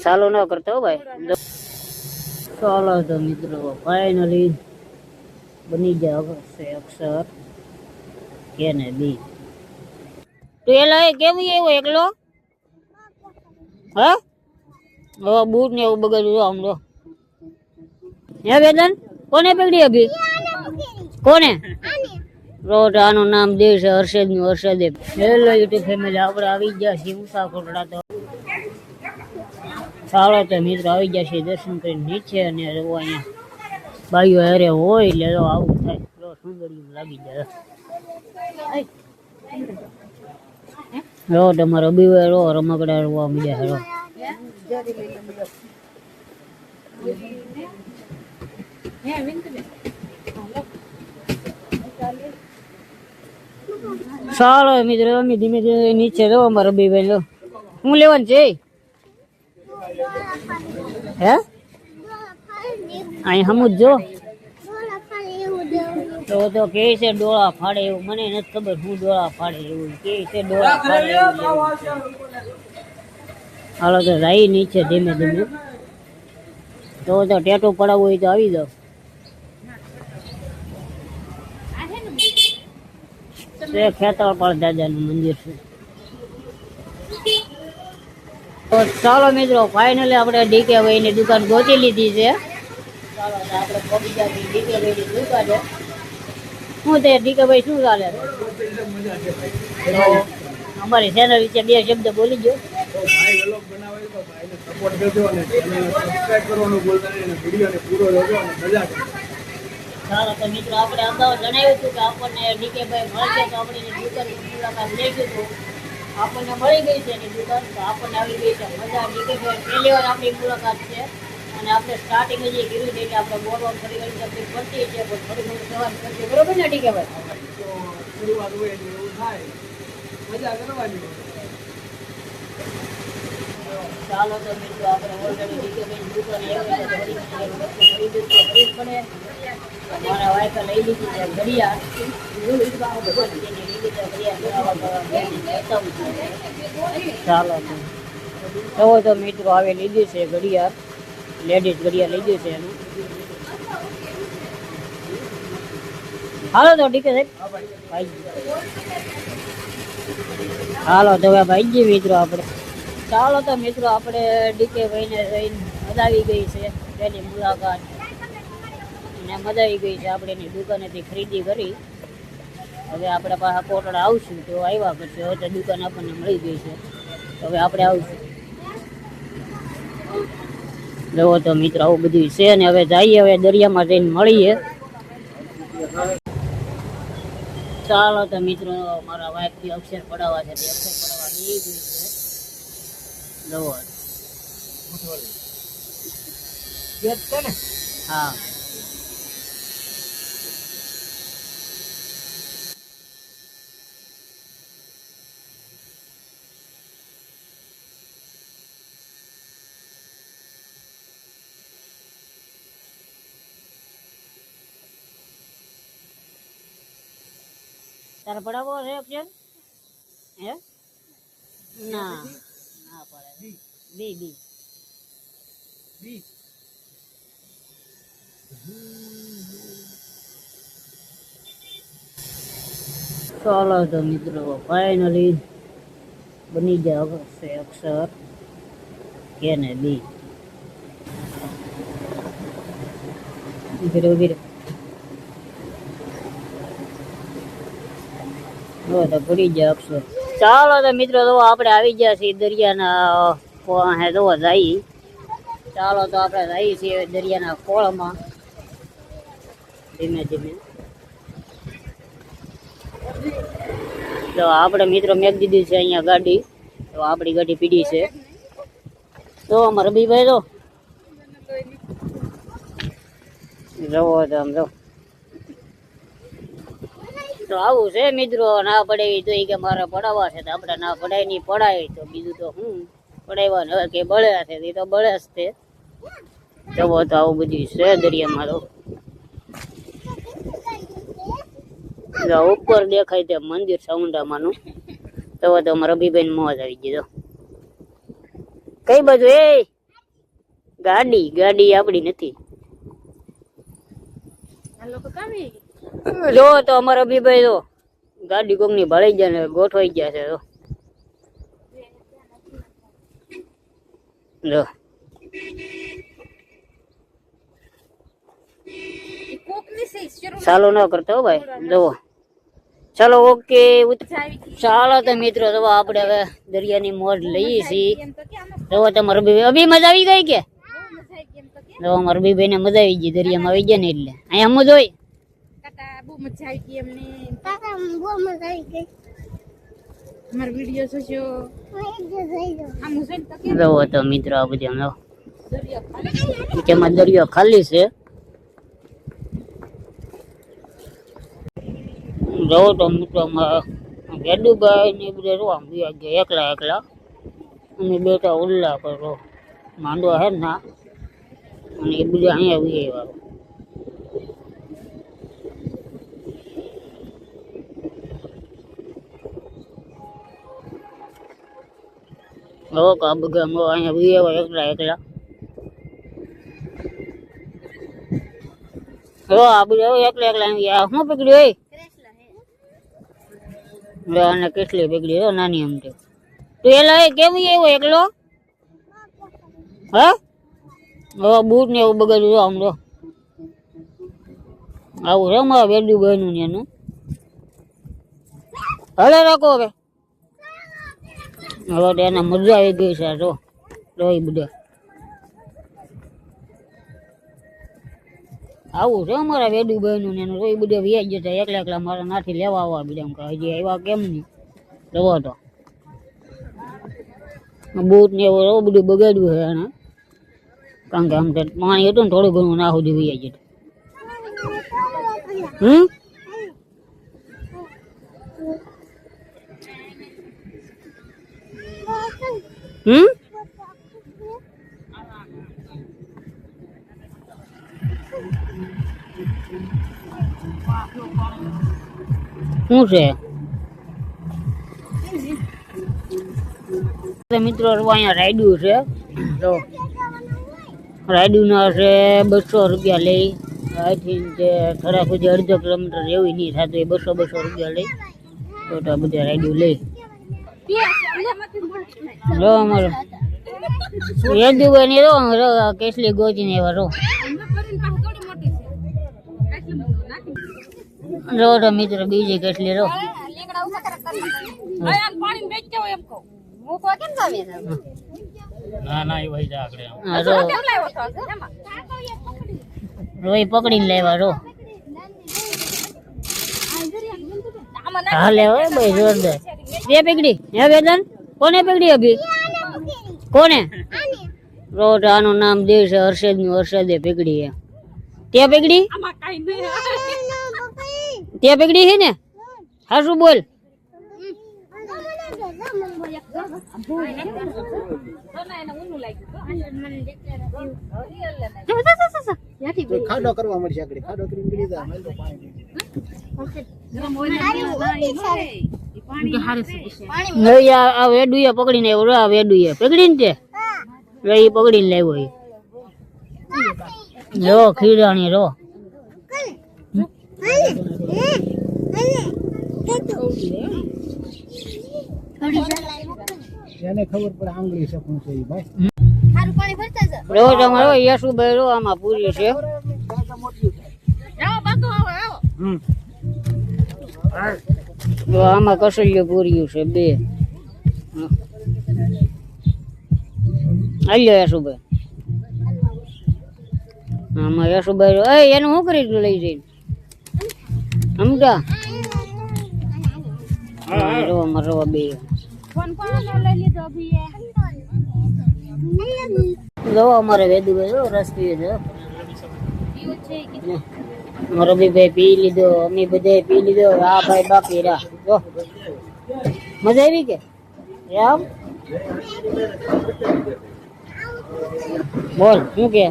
ચાલુ ન કરતો ભાઈ. ચાલો તો મિત્રો ફાઇનલી બની જાય છે અક્ષર કે ને બી. તું એલા કેવું આવ્યો એકલો? હા હવે બૂટ ને એવું બગડ્યું આમ તો. હે વેદન કોને પકડી અભી? કોને? રોજ આનું નામ દે છે હર્ષદ નું. હર્ષદે. હેલો યુટ્યુબ ફેમિલી, આપણે આવી ગયા છીએ મુસાફરડા. તો ચાલો તો મિત્રો આવી ગયા છે દર્શન કરીને નીચે. અને અહીંયા બાઈઓ હારે હોય એટલે તો આવું થાય. સુંદર લાગી જાય. રો તમારો બીવે રો રમકડા રવા મજા હેરો. ચાલો મિત્રો અમે ધીમે ધીમે નીચે રહો. અમારા બે ભાઈ હું લેવાનું છે હે અહીં સમજ જો તો કે છે ડોળા ફાડે એવું. મને નથી ખબર હું ડોળા ફાડે એવું કે છે. ડોળા ફાડે એવું. હાલો તો જાય નીચે ધીમે ધીમે. તો ટેટો પડાવવું હોય તો આવી જાવ. ખેતરપાળ દાદાનું મંદિર છે. તો ચાલો મિત્રો ફાઇનલી આપણે ડીકે ભાઈ ની દુકાન ગોતી લીધી છે. ચાલો આપણે પહોંચી ગયા ડીકે ભાઈ ની દુકાન. શું છે ડીકે ભાઈ, શું ચાલે? અમારી ચેનલ વિશે બે શબ્દ બોલી ગયો. ચાલો તો મિત્રો આપણે અગાઉ જણાવ્યું હતું કે આપણને ડીકે ભાઈ મળશે તો આપણે દુકાનની મુલાકાત લઈશું. તો આપણને મળી ગઈ છે એની દુકાન. તો આપણને આવી ગઈ છે મજા. ડીકે ભાઈ પહેલી વાર આપણી મુલાકાત છે. અને આપણે સ્ટાર્ટિંગ જે કર્યું છે એટલે આપણે બોલવા ફરી વળી તકલીફ પડતી છે, પણ થોડી ઘણી સવાલ કરશે. બરોબર ને ડીકે ભાઈ? શરૂઆત હોય એટલે એવું થાય, મજા કરવાની. ચાલો તો મિત્રો આપણે ઓલરેડી ડીકે ભાઈ દુકાન પડે. મારા વાઈફે લઈ લીધી છે ઘડિયાળ. ચાલો તો મિત્રો આવે લીધી છે ઘડિયાળ. લેડીઝ ઘડિયાળ લીધી છે એનું. હાલો તો ડીકે સાહેબ હાલો તો હવે ભાઈ મિત્રો આપણે. ચાલો તો મિત્રો આપણે ડીકે ભાઈને જઈને મજા આવી ગઈ છે તેની મુલાકાત. ને મજા આવી ગઈ છે. આપણે એની દુકાનેથી ખરીદી કરી. હવે આપણે પાછા કોટડા આવશું તો આવ્યા કરશે. હવે તો દુકાન આપણને મળી ગઈ છે. હવે આપણે આવશું. જોવો તો મિત્રો આવું બધું છે. ને હવે જઈએ, હવે દરિયામાં જઈને મળીએ. ચાલો તો મિત્રો મારા વાઈફ થી અક્ષર પડાવવા છે. તે અક્ષર પડાવવા લઈ ગઈ છે. જોવો હા. તારે પડાવો છે અક્ષર? હે ના ના પડે. બી બી બી. ચાલો તો મિત્રો ફાઇનલી બની જાય છે અક્ષર કે ને બી. ઉભી તો પડી જાય અક્ષર. ચાલો તો મિત્રો તો આપણે આવી ગયા છીએ દરિયાના જોવા જઈએ. ચાલો તો આપણે જઈએ છીએ દરિયાના ખોળમાં ધીમે ધીમે. તો આપણે મિત્રો મેક દીધી છે અહીંયા ગાડી. તો આપણી ગાડી પીડી છે. તો અમારા બી ભાઈ જવો તો આમ જો. તો આવું છે મિત્રો. ના પડે તો કે મારે પડાવવા છે તો આપણે ના પડાય નહીં પડાય. તો બીજું તો હું પડાવવા હવે કે બળ્યા છે એ તો બળે જ તે. જવો તો આવું બધું છે દરિયામાં. તો ઉપર દેખાય તે મંદિર સાઉન્ડામાનું. તો અમારા રબીભાઈ મોજ આવી ગયો. કઈ બાજુ? એ ગાડી ગાડી આપડી નથી. જો તો અમારા બી ભાઈ જો ગાડી કોક ની ભળી ગયા ને ગોઠવાઈ ગયા છે. જો ચાલો ન કરતો ભાઈ. જુઓ ચાલો ઓકે. ચાલો તો મિત્રો જો આપણે હવે દરિયાની મોજ લઈએ છીએ. જો તમારે અભી મજા આવી ગઈ કે? જો અમારે બી ભાઈ ને મજા આવી ગઈ દરિયામાં આવી ગયા ને એટલે અહીંયા મજા હોય. બહુ મજા આવી ગઈ અમને. બહુ મજા આવી ગઈ. અમારો વિડિયો જોજો. જો તો મિત્રો આ બધી આમ દરિયો ખાલી છે. જો તો મિત્રો ગેડુભાઈ ને બધા રો આમ એકલા એકલા અમે બેઠા ઉલ્લા કરો માંડવા હે ના અને એ બધા અહીંયા આવી આવ્યા. કા બધા અહીંયા આવી આવ્યા એકલા એકલા. આ બધા એકલા એકલા આવી શું પકડ્યું? અને કેટલી પકડી નાની એમ તું એલા કેમ આવ્યો એકલો? હા બૂટ ને એવું બગડ્યું આમ તો આવું છે મારા વેડું બહેનું ને એનું. હલે રાખો હવે. હવે એને મજા આવી ગઈ છે. જો એ બધા આવું છે અમારા વેડું બહેનું ને એનું. એ બધા વ્યાજ જતા એકલા એકલા મારા નાથી લેવા આવવા બીજા હજી આવ્યા કેમ નહીં. જવો તો બૂટ ને એવું બધું બગાડ્યું છે એને. કારણ કે આમ પાણી હતું ને થોડું ઘણું ના સુધી વ્યાજ જતું. શું છે મિત્રો? અહીંયા રાયડું છે. તો રાયડું ના છે 200 રૂપિયા લઈ. આઈ થિંક થોડા સુધી અડધો કિલોમીટર એવું નહીં થતું એ 200 રૂપિયા લઈ. તો બધા રાયડું લઈ. જો અમારો યદુભાઈ ની રો કેસલી ગોચી ને એવા રો તો મિત્રો બીજી કેટલી રો. રોઈ પકડીને લેવા રો. હાલે હોય ભાઈ જોરદાર. બે પકડી હે વેદન? કોને પકડી અભી? કોને? રોટ આનું નામ દેવ છે હર્ષદ નું. હર્ષદે પકડી હે. તે પકડી? તે પકડી છે ને? હાશું બોલ. ખાડો કરવા મળશે આગળ. ખાડો કરી નીકળી જા મેલ તો પાણી આ વેડુએ પકડીને આવ્યો. આ વેડુએ પકડીને તે એ પકડીને લાવ્યો. જો ખીરાણી રો એને ખબર પડે આંગળી છે શું છે ભાઈ. સારું પાણી ભરતા છે. રો તમારો યશુભાઈ રો આમાં પૂરી છે. આમાં કસલ્યું પૂર્યું છે 2. હાલ્યો યશુભાઈ. આમાં યશુભાઈ એનું શું કરી લઈ જઈને સમજા રવા 2. જો અમારે વેદુભાઈ રસ પીવે છે. મારો બી ભાઈ પી લીધો, અમે બધા પી લીધો. આ ભાઈ બાકી રા. જો મજા આવી કે રામ? બોલ શું કે?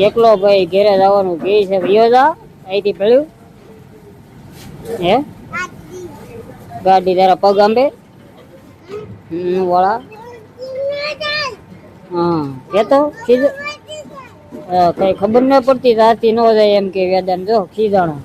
એકલો ભાઈ ઘેરે જવાનું કે છે. યોજા અહીંથી પેલું હે ગાડી તારા પગ આંબે વળા હા કેતો કઈ ખબર ન પડતી રાતી ન જાય એમ કે વેદાંત જો ખીજાણો